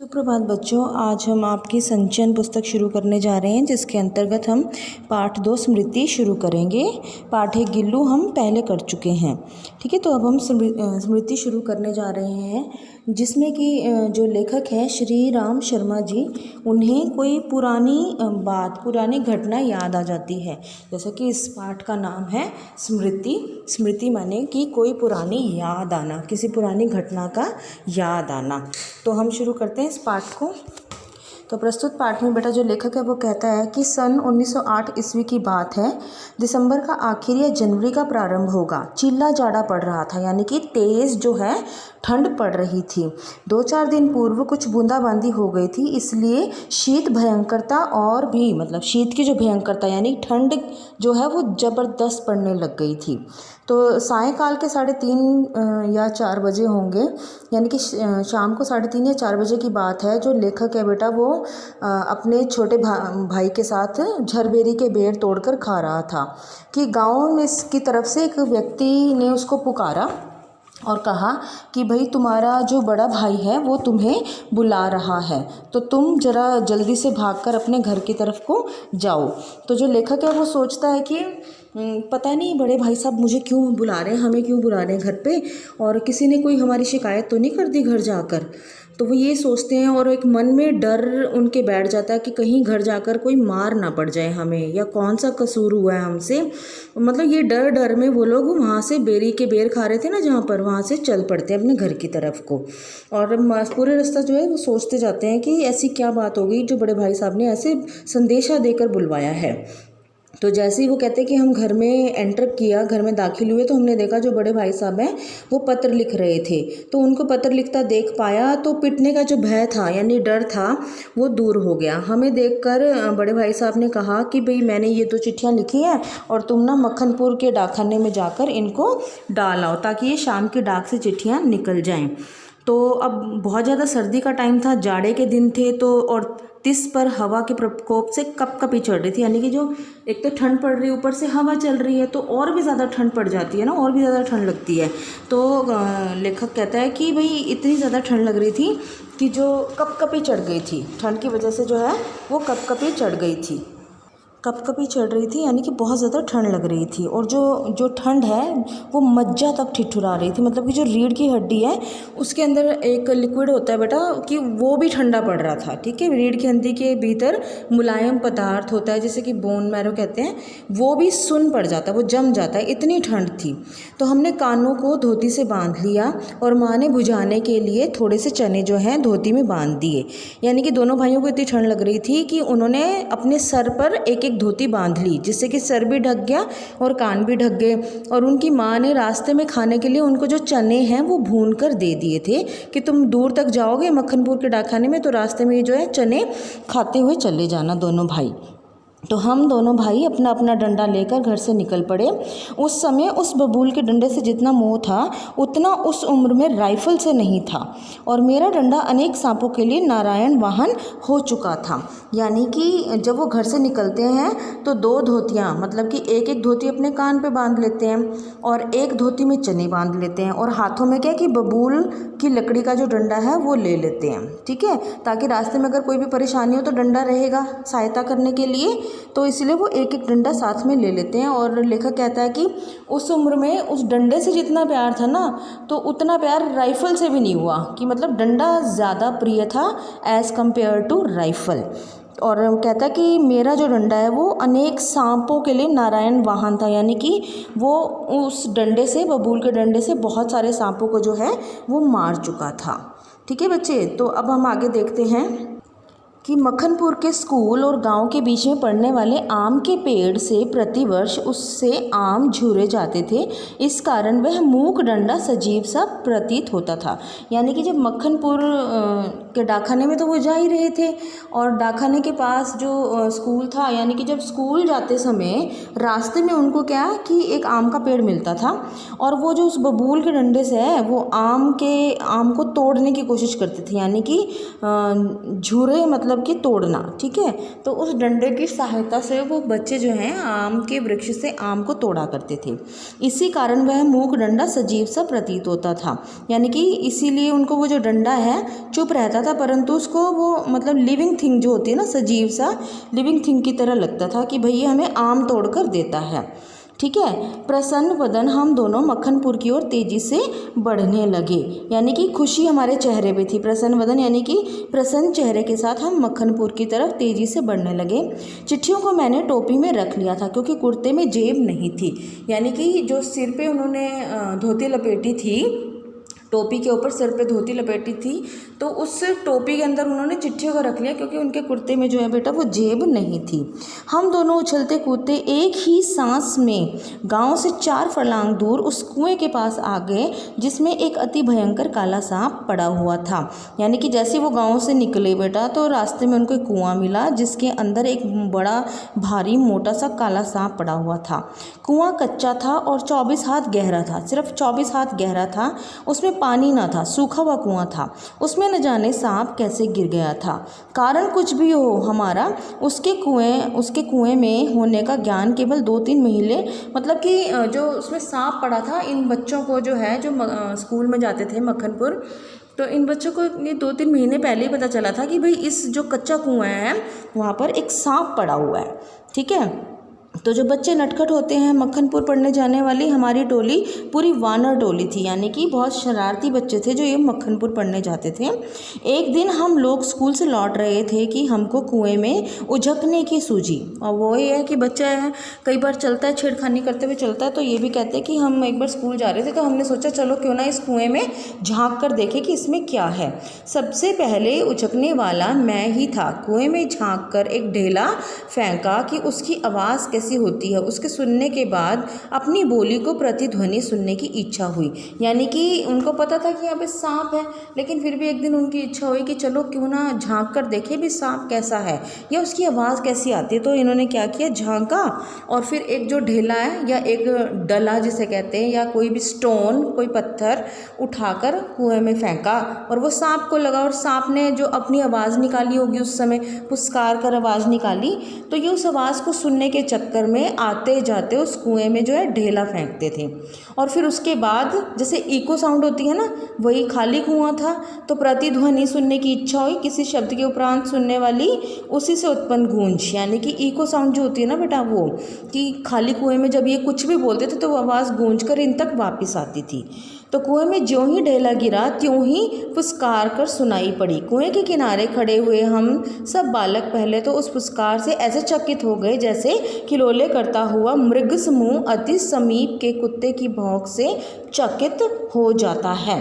सुप्रभात बच्चों, आज हम आपकी संचयन पुस्तक शुरू करने जा रहे हैं, जिसके अंतर्गत हम पाठ 2 स्मृति शुरू करेंगे। पाठ 1 गिल्लू हम पहले कर चुके हैं। ठीक है, तो अब हम स्मृति शुरू करने जा रहे हैं, जिसमें कि जो लेखक हैं श्री राम शर्मा जी, उन्हें कोई पुरानी घटना याद आ जाती है। जैसे कि इस पाठ का नाम है स्मृति। स्मृति माने कि कोई पुरानी याद आना, किसी पुरानी घटना का याद आना। तो हम शुरू करते हैं इस पाठ को। तो प्रस्तुत पाठ में बेटा जो लेखक है वो कहता है कि सन 1908 ईस्वी की बात है। दिसंबर का आखिर या जनवरी का प्रारंभ होगा। चिल्ला जाड़ा पड़ रहा था, यानी कि तेज़ जो है ठंड पड़ रही थी। 2-4 दिन पूर्व कुछ बूंदाबांदी हो गई थी, इसलिए शीत भयंकरता और भी शीत की जो भयंकरता यानी ठंड जो है वो ज़बरदस्त पड़ने लग गई थी। तो सायंकाल के 3:30 या 4 बजे होंगे, यानी कि शाम को 3:30 या 4 बजे की बात है। जो लेखक है बेटा वो अपने छोटे भाई के साथ झरबेरी के बेर तोड़कर खा रहा था कि गाँव में इसकी तरफ से एक व्यक्ति ने उसको पुकारा और कहा कि भाई तुम्हारा जो बड़ा भाई है वो तुम्हें बुला रहा है, तो तुम ज़रा जल्दी से भागकर अपने घर की तरफ को जाओ। तो जो लेखक है वो सोचता है कि पता नहीं बड़े भाई साहब मुझे क्यों बुला रहे हैं, हमें क्यों बुला रहे हैं घर पे, और किसी ने कोई हमारी शिकायत तो नहीं कर दी घर जाकर। तो वो ये सोचते हैं और एक मन में डर उनके बैठ जाता है कि कहीं घर जाकर कोई मार ना पड़ जाए हमें, या कौन सा कसूर हुआ है हमसे। ये डर में वो लोग वहाँ से बेरी के बेर खा रहे थे ना जहाँ पर, वहाँ से चल पड़ते हैं अपने घर की तरफ को। और पूरे रास्ता जो है वो सोचते जाते हैं कि ऐसी क्या बात हो गई जो बड़े भाई साहब ने ऐसे संदेशा देकर बुलवाया है। तो जैसे ही वो कहते हैं कि हम घर में एंटर किया, घर में दाखिल हुए, तो हमने देखा जो बड़े भाई साहब हैं वो पत्र लिख रहे थे। तो उनको पत्र लिखता देख पाया तो पिटने का जो भय था यानी डर था वो दूर हो गया। हमें देखकर बड़े भाई साहब ने कहा कि भाई मैंने ये 2 चिट्ठियाँ लिखी हैं और तुम ना मक्खनपुर के डाकखाने में जाकर इनको डाल आओ, ताकि ये शाम की डाक से चिट्ठियाँ निकल जाएँ। तो अब बहुत ज़्यादा सर्दी का टाइम था, जाड़े के दिन थे, तो और तिस पर हवा के प्रकोप से कपकपी चढ़ रही थी, यानी कि जो एक तो ठंड पड़ रही है, ऊपर से हवा चल रही है, तो और भी ज़्यादा ठंड पड़ जाती है ना, और भी ज़्यादा ठंड लगती है। तो लेखक कहता है कि भाई इतनी ज़्यादा ठंड लग रही थी कि जो कपकपी चढ़ गई थी, ठंड की वजह से जो है वो कपकपी चढ़ गई थी, कपकपी चढ़ रही थी, यानी कि बहुत ज़्यादा ठंड लग रही थी। और जो ठंड है वो मज्जा तक ठिठुरा रही थी, कि जो रीढ़ की हड्डी है उसके अंदर एक लिक्विड होता है बेटा कि वो भी ठंडा पड़ रहा था। ठीक है, रीढ़ की हड्डी के भीतर मुलायम पदार्थ होता है जिसे कि बोन मैरो कहते हैं, वो भी सुन्न पड़ जाता है, वो जम जाता है, इतनी ठंड थी। तो हमने कानों को धोती से बांध लिया और माँ ने बुझाने के लिए थोड़े से चने जो हैं धोती में बांध दिए। यानी कि दोनों भाइयों को इतनी ठंड लग रही थी कि उन्होंने अपने सर पर एक धोती बांध ली, जिससे कि सर भी ढक गया और कान भी ढक गए। और उनकी माँ ने रास्ते में खाने के लिए उनको जो चने हैं वो भून कर दे दिए थे कि तुम दूर तक जाओगे मक्खनपुर के डाकखाने में, तो रास्ते में जो है चने खाते हुए चले जाना दोनों भाई। तो हम दोनों भाई अपना अपना डंडा लेकर घर से निकल पड़े। उस समय उस बबूल के डंडे से जितना मोह था उतना उस उम्र में राइफल से नहीं था, और मेरा डंडा अनेक सांपों के लिए नारायण वाहन हो चुका था। यानी कि जब वो घर से निकलते हैं तो 2 धोतियाँ, कि एक धोती अपने कान पे बांध लेते हैं और एक धोती में चने बांध लेते हैं, और हाथों में क्या कि बबूल की लकड़ी का जो डंडा है वो ले लेते हैं। ठीक है, ताकि रास्ते में अगर कोई भी परेशानी हो तो डंडा रहेगा सहायता करने के लिए, तो इसलिए वो एक डंडा साथ में ले लेते हैं। और लेखक कहता है कि उस उम्र में उस डंडे से जितना प्यार था ना, तो उतना प्यार राइफल से भी नहीं हुआ, कि डंडा ज़्यादा प्रिय था एज़ कम्पेयर टू राइफल। और कहता है कि मेरा जो डंडा है वो अनेक सांपों के लिए नारायण वाहन था, यानी कि वो उस डंडे से, बबूल के डंडे से बहुत सारे सांपों को जो है वो मार चुका था। ठीक है बच्चे, तो अब हम आगे देखते हैं कि मक्खनपुर के स्कूल और गांव के बीच में पड़ने वाले आम के पेड़ से प्रतिवर्ष उससे आम झूरे जाते थे। इस कारण वह मूक डंडा सजीव सा प्रतीत होता था। यानी कि जब मक्खनपुर के डाकखाने में तो वो जा ही रहे थे, और डाकखाने के पास जो स्कूल था, यानी कि जब स्कूल जाते समय रास्ते में उनको क्या कि एक आम का पेड़ मिलता था, और वो जो उस बबूल के डंडे से है वो आम को तोड़ने की कोशिश करते थे। यानी कि झूरे मतलब कि तोड़ना, ठीक है। तो उस डंडे की सहायता से वो बच्चे जो हैं आम के वृक्ष से आम को तोड़ा करते थे। इसी कारण वह मूक डंडा सजीव सा प्रतीत होता था, यानी कि इसीलिए उनको वो जो डंडा है चुप रहता था, परंतु उसको वो मतलब लिविंग थिंग जो होती है ना, सजीव सा लिविंग थिंग की तरह लगता था कि भैया हमें आम तोड़ कर देता है, ठीक है। प्रसन्न वदन हम दोनों मक्खनपुर की ओर तेजी से बढ़ने लगे, यानी कि खुशी हमारे चेहरे पे थी। प्रसन्न वदन यानी कि प्रसन्न चेहरे के साथ हम मक्खनपुर की तरफ तेजी से बढ़ने लगे। चिट्ठियों को मैंने टोपी में रख लिया था क्योंकि कुर्ते में जेब नहीं थी, यानी कि जो सिर पे उन्होंने धोती लपेटी थी, टोपी के ऊपर सिर पे धोती लपेटी थी, तो उस टोपी के अंदर उन्होंने चिट्ठियों को रख लिया क्योंकि उनके कुर्ते में जो है बेटा वो जेब नहीं थी। हम दोनों उछलते कूदते एक ही सांस में गांव से 4 फर्लांग दूर उस कुएं के पास आ गए जिसमें एक अति भयंकर काला सांप पड़ा हुआ था। यानी कि जैसे वो गांव से निकले बेटा तो रास्ते में उनको एक कुआं मिला जिसके अंदर एक बड़ा भारी मोटा सा काला सांप पड़ा हुआ था। कुआं कच्चा था और 24 हाथ गहरा था, सिर्फ 24 हाथ गहरा था। उसमें पानी ना था, सूखा हुआ कुआं था। उसमें न जाने सांप कैसे गिर गया था। कारण कुछ भी हो हमारा, उसके कुएं में होने का ज्ञान केवल 2-3 महीने, मतलब कि जो उसमें सांप पड़ा था, इन बच्चों को जो है जो स्कूल में जाते थे मक्खनपुर, तो इन बच्चों को ये 2-3 महीने पहले ही पता चला था कि भाई इस जो कच्चा कुआं है वहाँ पर एक सांप पड़ा हुआ है, ठीक है। तो जो बच्चे नटखट होते हैं, मक्खनपुर पढ़ने जाने वाली हमारी टोली पूरी वानर टोली थी, यानी कि बहुत शरारती बच्चे थे जो ये मक्खनपुर पढ़ने जाते थे। एक दिन हम लोग स्कूल से लौट रहे थे कि हमको कुएं में उझकने की सूझी, और वो ये है कि बच्चा है कई बार चलता है, छेड़खानी करते हुए चलता है, तो ये भी कहते हैं कि हम एक बार स्कूल जा रहे थे तो हमने सोचा चलो क्यों ना इस कुएं में झाँक कर देखें कि इसमें क्या है। सबसे पहले उझकने वाला मैं ही था। कुएं में झाँक कर एक ढेला फेंका कि उसकी आवाज़ कैसी होती है। उसके सुनने के बाद अपनी बोली को प्रतिध्वनि सुनने की इच्छा हुई, यानी कि उनको पता था कि यहाँ पे सांप है, लेकिन फिर भी एक दिन उनकी इच्छा हुई कि चलो क्यों ना झांक कर देखें भी सांप कैसा है या उसकी आवाज़ कैसी आती है। तो इन्होंने क्या किया, झांका और फिर एक जो ढेला है या एक डला जिसे कहते हैं या कोई भी स्टोन, कोई पत्थर उठाकर कुएं में फेंका और वो सांप को लगा, और सांप ने जो अपनी आवाज़ निकाली होगी उस समय पुस्कार कर आवाज़ निकाली, तो ये उस आवाज़ को सुनने के चक्कर में आते जाते उस कुएं में जो है ढेला फेंकते थे। और फिर उसके बाद जैसे इको साउंड होती है ना, वही खाली कुआं था तो प्रतिध्वनि सुनने की इच्छा हुई, किसी शब्द के उपरांत सुनने वाली उसी से उत्पन्न गूंज, यानी कि इको साउंड जो होती है ना बेटा, वो कि खाली कुएं में जब ये कुछ भी बोलते थे तो वो आवाज़ गूंज कर इन तक वापस आती थी। तो कुएं में ज्यों ही ढेला गिरा त्यों ही फुसकार कर सुनाई पड़ी। कुएं के किनारे खड़े हुए हम सब बालक पहले तो उस फुसकार से ऐसे चकित हो गए जैसे किलोले करता हुआ मृग समूह अति समीप के कुत्ते की भौंक से चकित हो जाता है,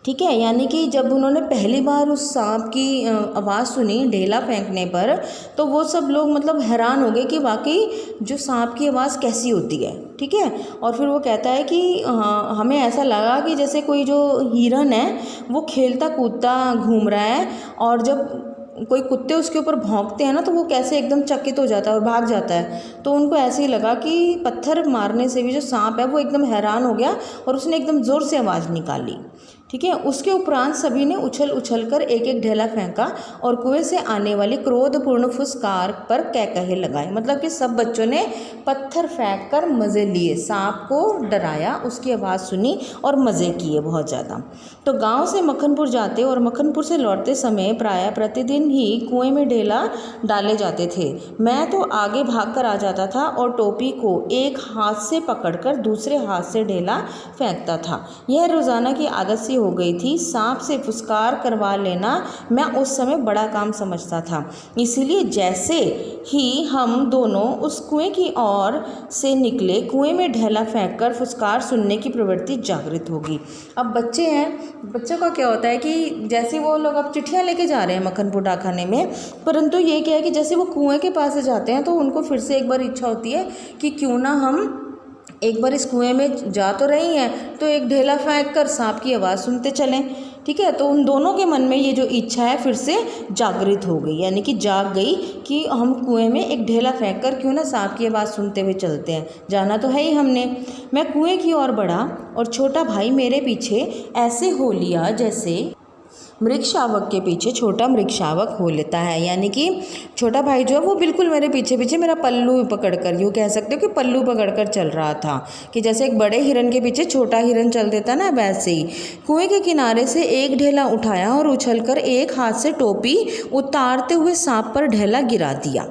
ठीक है। यानी कि जब उन्होंने पहली बार उस सांप की आवाज़ सुनी ढेला फेंकने पर, तो वो सब लोग मतलब हैरान हो गए कि वाकई जो सांप की आवाज़ कैसी होती है, ठीक है। और फिर वो कहता है कि हमें ऐसा लगा कि जैसे कोई जो हिरन है वो खेलता कूदता घूम रहा है, और जब कोई कुत्ते उसके ऊपर भौंकते हैं ना तो वो कैसे एकदम चकित हो जाता है और भाग जाता है। तो उनको ऐसे ही लगा कि पत्थर मारने से भी जो सांप है वो एकदम हैरान हो गया और उसने एकदम ज़ोर से आवाज़ निकाली, ठीक है। उसके उपरांत सभी ने उछल कर एक एक ढेला फेंका और कुएं से आने वाली क्रोधपूर्ण फुसकार पर कह लगाए, मतलब कि सब बच्चों ने पत्थर फेंक कर मज़े लिए, सांप को डराया, उसकी आवाज़ सुनी और मज़े किए बहुत ज़्यादा। तो गांव से मक्खनपुर जाते और मक्खनपुर से लौटते समय प्रायः प्रतिदिन ही कुएं में ढेला डाले जाते थे। मैं तो आगे भाग कर आ जाता था और टोपी को एक हाथ से पकड़कर दूसरे हाथ से ढेला फेंकता था। यह रोज़ाना की आदत सी हो गई थी। सांप से फुसकार करवा लेना मैं उस समय बड़ा काम समझता था, इसीलिए जैसे ही हम दोनों उस कुएं की ओर से निकले, कुएं में ढेला फेंककर फुसकार सुनने की प्रवृत्ति जागृत होगी। अब बच्चे हैं, बच्चों का क्या होता है कि जैसे वो लोग अब चिट्ठियाँ लेके जा रहे हैं मक्खनपुर डाकखाने में, परंतु ये क्या है कि जैसे वो कुएं के पास से जाते हैं तो उनको फिर से एक बार इच्छा होती है कि क्यों ना हम एक बार इस कुएं में जा तो रही हैं तो एक ढेला फेंक कर सांप की आवाज़ सुनते चलें, ठीक है। तो उन दोनों के मन में ये जो इच्छा है फिर से जागृत हो गई, यानी कि जाग गई कि हम कुएं में एक ढेला फेंक कर क्यों ना सांप की आवाज़ सुनते हुए चलते हैं, जाना तो है ही हमने। मैं कुएं की ओर बढ़ा और छोटा भाई मेरे पीछे ऐसे हो लिया जैसे मृग शावक के पीछे छोटा मृग शावक हो लेता है। यानी कि छोटा भाई जो है वो बिल्कुल मेरे पीछे पीछे मेरा पल्लू पकड़कर, यूँ कह सकते हो कि पल्लू पकड़कर चल रहा था, कि जैसे एक बड़े हिरन के पीछे छोटा हिरन चल देता ना, वैसे ही। कुएं के किनारे से एक ढेला उठाया और उछलकर एक हाथ से टोपी उतारते हुए सांप पर ढेला गिरा दिया,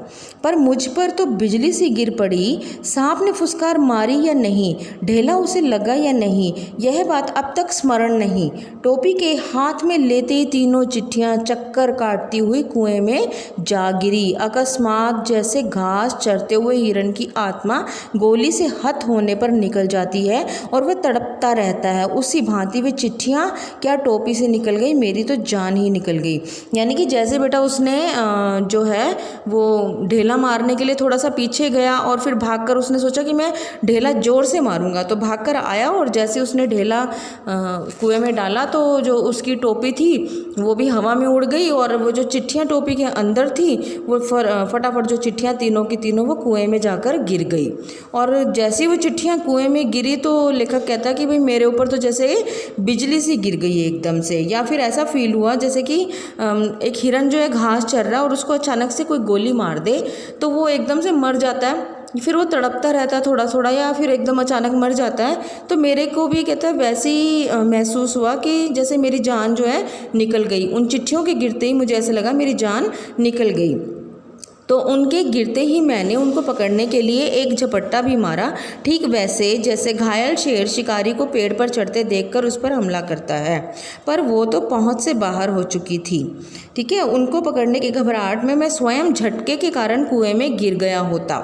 पर मुझ पर तो बिजली सी गिर पड़ी। सांप ने फुसकार मारी या नहीं, ढेला उसे लगा या नहीं, यह बात अब तक स्मरण नहीं। टोपी के हाथ में लेते ही तीनों चिट्ठियां चक्कर काटती हुई कुएं में जा गिरी। अकस्मात जैसे घास चरते हुए हिरन की आत्मा गोली से हत होने पर निकल जाती है और वह तड़पता रहता है, उसी भांति वे चिट्ठियां क्या टोपी से निकल गई, मेरी तो जान ही निकल गई। यानी कि जैसे बेटा उसने जो है वो ढेला मारने के लिए थोड़ा सा पीछे गया और फिर भागकर उसने सोचा कि मैं ढेला जोर से मारूंगा, तो भागकर आया और जैसे उसने ढेला कुएं में डाला तो जो उसकी टोपी थी वो भी हवा में उड़ गई और वो जो चिट्ठियां टोपी के अंदर थी वो फटाफट जो चिट्ठियां तीनों की तीनों वो कुएं में जाकर गिर गई। और जैसे वो चिट्ठियां कुएं में गिरी तो लेखक कहता है कि भाई मेरे ऊपर तो जैसे बिजली सी गिर गई एकदम से, या फिर ऐसा फील हुआ जैसे कि एक हिरन जो है घास चर रहा है और उसको अचानक से कोई गोली मार दे तो वो एकदम से मर जाता है, फिर वो तड़पता रहता है थोड़ा थोड़ा या फिर एकदम अचानक मर जाता है। तो मेरे को भी कहता है वैसे ही महसूस हुआ कि जैसे मेरी जान जो है निकल गई। उन चिट्ठियों के गिरते ही मुझे ऐसा लगा मेरी जान निकल गई। तो उनके गिरते ही मैंने उनको पकड़ने के लिए एक झपट्टा भी मारा, ठीक वैसे जैसे घायल शेर शिकारी को पेड़ पर चढ़ते देखकर उस पर हमला करता है, पर वो तो पहुंच से बाहर हो चुकी थी। ठीक है, उनको पकड़ने की घबराहट में मैं स्वयं झटके के कारण कुएं में गिर गया होता।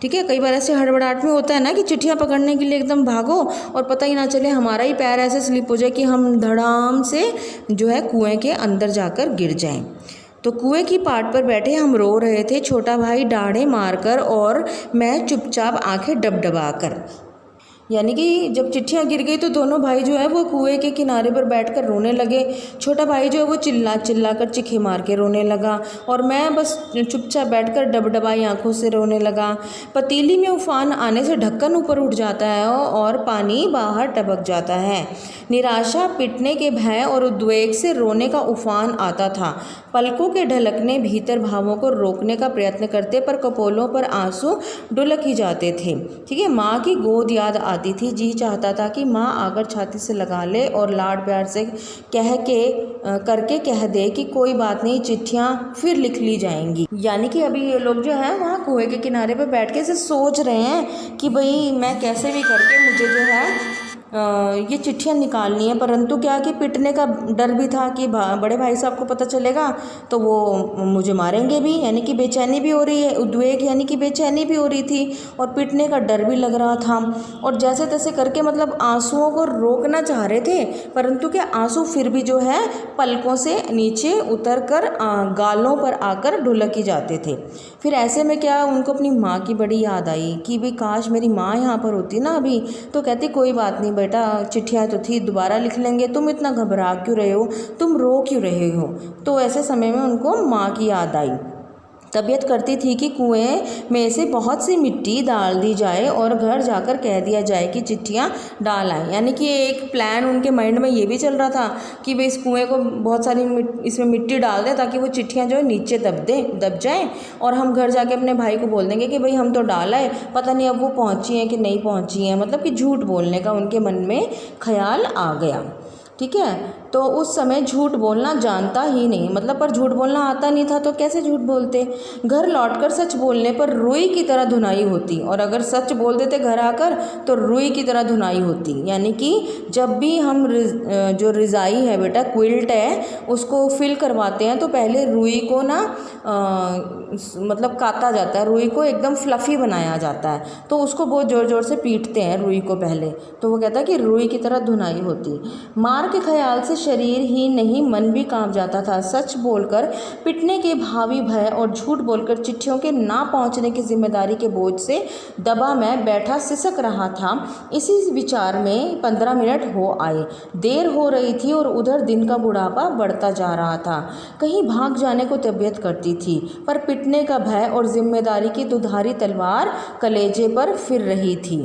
ठीक है, कई बार ऐसे हड़बड़ाहट में होता है ना कि चिट्ठियाँ पकड़ने के लिए एकदम भागो और पता ही ना चले हमारा ही पैर ऐसे स्लिप हो जाए कि हम धड़ाम से जो है कुएं के अंदर जाकर गिर जाएं। तो कुएं की पाट पर बैठे हम रो रहे थे, छोटा भाई डाढ़े मारकर और मैं चुपचाप आंखें डबडबाकर। यानी कि जब चिट्ठियाँ गिर गई तो दोनों भाई जो है वो कुएं के किनारे पर बैठकर रोने लगे। छोटा भाई जो है वो चिल्ला चिल्ला कर चीखे मार के रोने लगा और मैं बस चुपचाप बैठकर डबडबाई आंखों से रोने लगा। पतीली में उफान आने से ढक्कन ऊपर उठ जाता है और पानी बाहर टपक जाता है। निराशा, पिटने के भय और उद्वेग से रोने का उफान आता था। पलकों के ढलकने भीतर भावों को रोकने का प्रयत्न करते पर कपोलों पर आंसू ढुलक ही जाते थे। ठीक है, माँ की गोद याद आती थी। जी चाहता था कि माँ आकर छाती से लगा ले और लाड प्यार से करके कह दे कि कोई बात नहीं, चिट्ठियाँ फिर लिख ली जाएंगी। यानी कि अभी ये लोग जो है वहाँ कुएं के किनारे पर बैठ के ऐसे सोच रहे हैं कि भाई मैं कैसे भी करके मुझे जो है ये चिट्ठियाँ निकालनी है, परंतु क्या कि पिटने का डर भी था कि बड़े भाई साहब को पता चलेगा तो वो मुझे मारेंगे भी। यानी कि बेचैनी भी हो रही है, उद्वेग यानी कि बेचैनी भी हो रही थी और पिटने का डर भी लग रहा था। और जैसे तैसे करके मतलब आंसुओं को रोकना चाह रहे थे, परंतु क्या आंसू फिर भी जो है पलकों से नीचे उतर कर गालों पर आकर ढुलक ही जाते थे। फिर ऐसे में क्या उनको अपनी माँ की बड़ी याद आई कि भाई काश मेरी माँ यहाँ पर होती ना अभी, तो कहती कोई बात नहीं बेटा, चिट्ठियाँ तो थी, दोबारा लिख लेंगे, तुम इतना घबरा क्यों रहे हो, तुम रो क्यों रहे हो। तो ऐसे समय में उनको माँ की याद आई। तबीयत करती थी कि कुएं में से बहुत सी मिट्टी डाल दी जाए और घर जाकर कह दिया जाए कि चिट्ठियाँ डाल आए। यानी कि एक प्लान उनके माइंड में ये भी चल रहा था कि वे इस कुएं को बहुत सारी इसमें मिट्टी डाल दें ताकि वो चिट्ठियाँ जो है नीचे दब जाएं और हम घर जाके अपने भाई को बोल देंगे कि भाई हम तो डाल आए, पता नहीं अब वो पहुँची हैं कि नहीं पहुँची हैं। मतलब कि झूठ बोलने का उनके मन में ख्याल आ गया। ठीक है, तो उस समय झूठ बोलना जानता ही नहीं, मतलब पर झूठ बोलना आता नहीं था तो कैसे झूठ बोलते। घर लौटकर सच बोलने पर रुई की तरह धुनाई होती और अगर सच बोल देते घर आकर तो रुई की तरह धुनाई होती। यानी कि जब भी हम जो रज़ाई है बेटा, क्विल्ट है, उसको फिल करवाते हैं तो पहले रुई को ना मतलब काता जाता है, रुई को एकदम फ्लफ़ी बनाया जाता है, तो उसको बहुत ज़ोर ज़ोर से पीटते हैं रुई को पहले। तो वो कहता है कि रुई की तरह धुनाई होती। मार के ख्याल से शरीर ही नहीं मन भी कांप जाता था। सच बोलकर पिटने के भावी भय और झूठ बोलकर चिट्ठियों के ना पहुंचने की जिम्मेदारी के बोझ से दबा मैं बैठा सिसक रहा था। इसी विचार में 15 मिनट हो आए। देर हो रही थी और उधर दिन का बुढ़ापा बढ़ता जा रहा था। कहीं भाग जाने को तबीयत करती थी, पर पिटने का भय और जिम्मेदारी की दुधारी तलवार कलेजे पर फिर रही थी।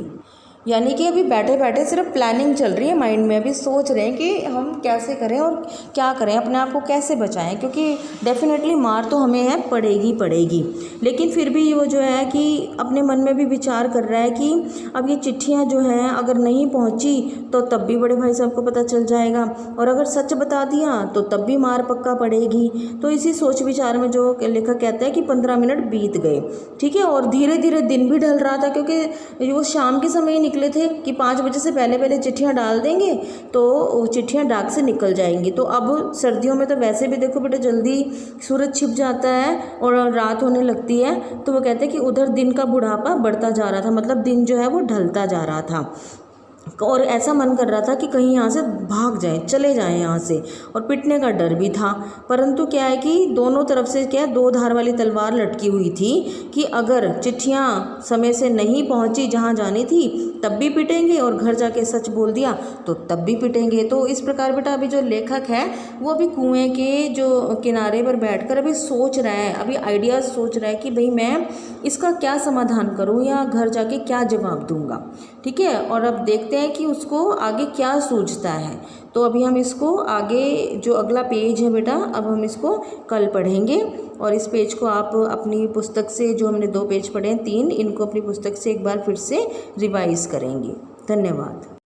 यानी कि अभी बैठे बैठे सिर्फ प्लानिंग चल रही है माइंड में, अभी सोच रहे हैं कि हम कैसे करें और क्या करें, अपने आप को कैसे बचाएं, क्योंकि डेफिनेटली मार तो हमें है पड़ेगी पड़ेगी। लेकिन फिर भी वो जो है कि अपने मन में भी विचार कर रहा है कि अब ये चिट्ठियाँ जो हैं अगर नहीं पहुँची तो तब भी बड़े भाई साहब को पता चल जाएगा, और अगर सच बता दिया तो तब भी मार पक्का पड़ेगी। तो इसी सोच विचार में जो लेखक कहता है कि 15 मिनट बीत गए, ठीक है, और धीरे धीरे दिन भी ढल रहा था, क्योंकि वो शाम के समय निकले थे कि 5 बजे से पहले पहले चिट्ठियाँ डाल देंगे तो चिट्ठियाँ डाक से निकल जाएंगी। तो अब सर्दियों में तो वैसे भी देखो बेटा जल्दी सूरज छिप जाता है और रात होने लगती है, तो वो कहते हैं कि उधर दिन का बुढ़ापा बढ़ता जा रहा था, मतलब दिन जो है वो ढलता जा रहा था, और ऐसा मन कर रहा था कि कहीं यहाँ से भाग जाएं, चले जाएं यहाँ से, और पिटने का डर भी था। परंतु क्या है कि दोनों तरफ से क्या 2 धार वाली तलवार लटकी हुई थी कि अगर चिट्ठियाँ समय से नहीं पहुँची जहाँ जानी थी तब भी पिटेंगे, और घर जाके सच बोल दिया तो तब भी पिटेंगे। तो इस प्रकार बेटा अभी जो लेखक है वो अभी कुएँ के जो किनारे पर बैठकर अभी सोच रहा है, अभी आइडियाज़ सोच रहा है कि भाई मैं इसका क्या समाधान करूँ या घर जाके क्या जवाब दूँगा, ठीक है। और अब देखते हैं कि उसको आगे क्या सूझता है। तो अभी हम इसको आगे जो अगला पेज है बेटा, अब हम इसको कल पढ़ेंगे, और इस पेज को आप अपनी पुस्तक से, जो हमने 2 पेज पढ़े हैं 3, इनको अपनी पुस्तक से एक बार फिर से रिवाइज़ करेंगे। धन्यवाद।